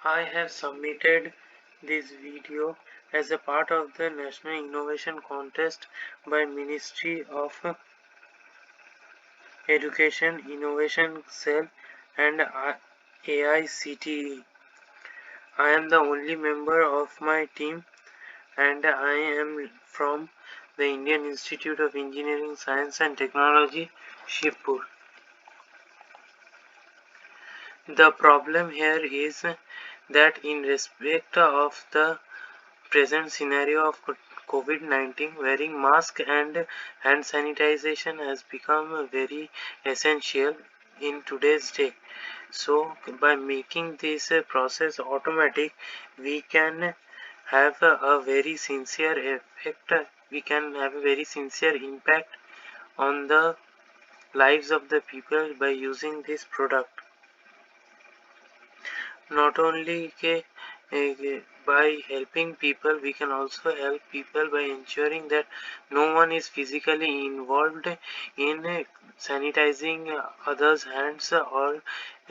I have submitted this video as a part of the National Innovation Contest by Ministry of Education, Innovation Cell and AICTE. I am the only member of my team and I am from the Indian Institute of Engineering, Science and Technology, Shibpur. The problem here is that in respect of the present scenario of COVID-19, wearing mask and hand sanitization has become very essential in today's day. So by making this process automatic, we can have a very sincere effect. We can have a very sincere impact on the lives of the people by using this product. Not only by helping people, we can also help people by ensuring that no one is physically involved in sanitizing others' hands or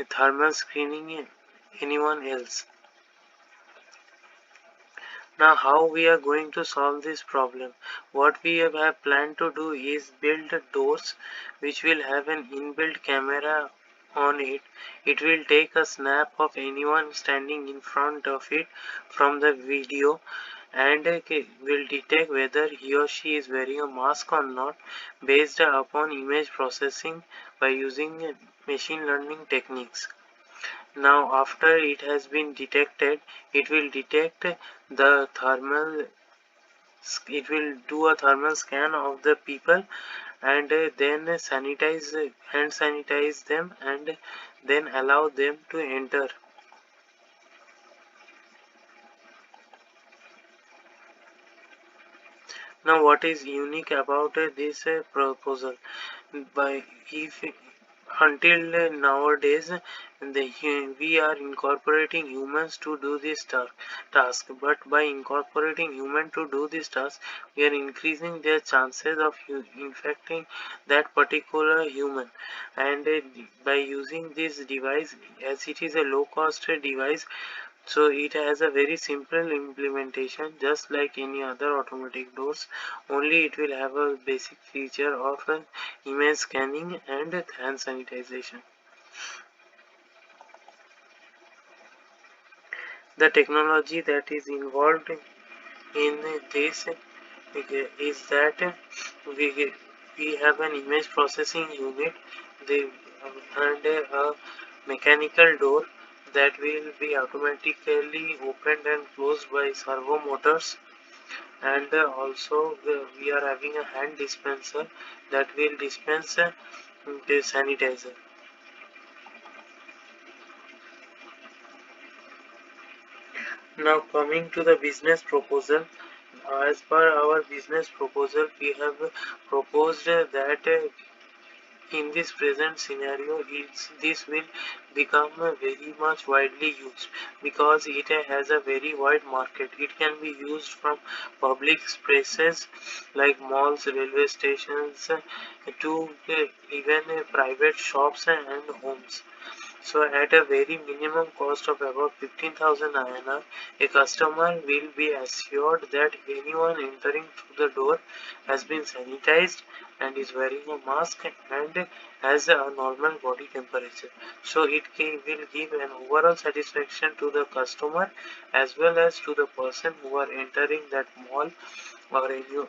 thermal screening anyone else. Now, how we are going to solve this problem? What we have planned to do is build doors which will have an inbuilt camera on it. It will take a snap of anyone standing in front of it from the video and will detect whether he or she is wearing a mask or not based upon image processing by using machine learning techniques. Now after it has been detected, it will detect the thermal, it will do a thermal scan of the people and then hand sanitize them and then allow them to enter. Now what is unique about this proposal? By if until nowadays we are incorporating humans to do this task, but by incorporating human to do this task, we are increasing their chances of infecting that particular human. And by using this device, as it is a low cost device, so it has a very simple implementation just like any other automatic doors, only it will have a basic feature of image scanning and hand sanitization. The technology that is involved in this is that we have an image processing unit and a mechanical door that will be automatically opened and closed by servo motors, and also we are having a hand dispenser that will dispense the sanitizer. Now coming to the business proposal, as per our business proposal, we have proposed that in this present scenario, this will become very much widely used because it has a very wide market. It can be used from public spaces like malls, railway stations, to even private shops and homes. So at a very minimum cost of about 15,000 INR, a customer will be assured that anyone entering through the door has been sanitized and is wearing a mask and has a normal body temperature. So it will give an overall satisfaction to the customer as well as to the person who are entering that mall or any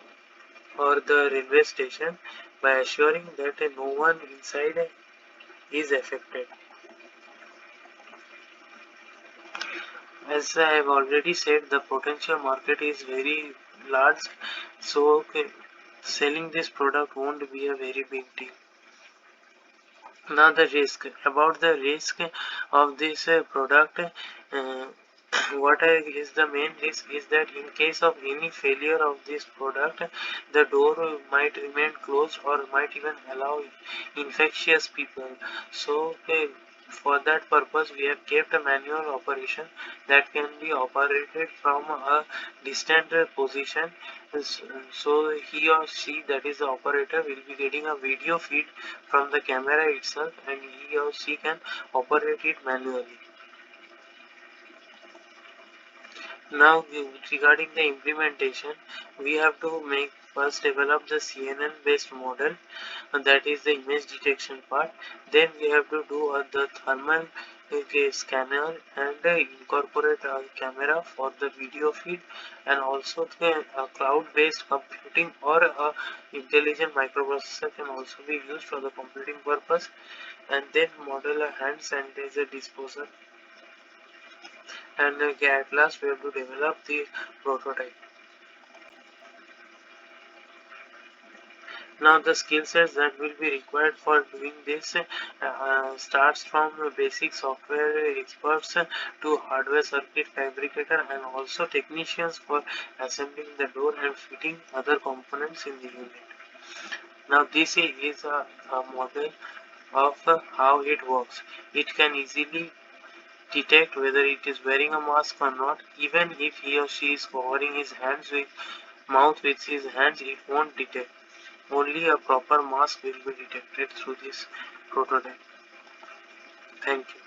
or the railway station by assuring that no one inside is affected. As I have already said, the potential market is very large, so selling this product won't be a very big deal. Now the risk. About the risk of this product, what is the main risk is that in case of any failure of this product, the door might remain closed or might even allow infectious people. So for that purpose, we have kept a manual operation that can be operated from a distant position. So he or she, that is the operator, will be getting a video feed from the camera itself and he or she can operate it manually. Now, regarding the implementation, we have to first develop the CNN based model, and that is the image detection part. Then we have to do the thermal scanner and incorporate a camera for the video feed, and also the cloud based computing or intelligent microprocessor can also be used for the computing purpose. And then model a hand sanitizer disposal, and at last we have to develop the prototype. Now the skill sets that will be required for doing this starts from basic software experts to hardware circuit fabricator, and also technicians for assembling the door and fitting other components in the unit. Now this is a model of how it works. It can easily detect whether it is wearing a mask or not. Even if he or she is covering his hands with mouth with his hands, it won't detect. Only a proper mask will be detected through this prototype. Thank you.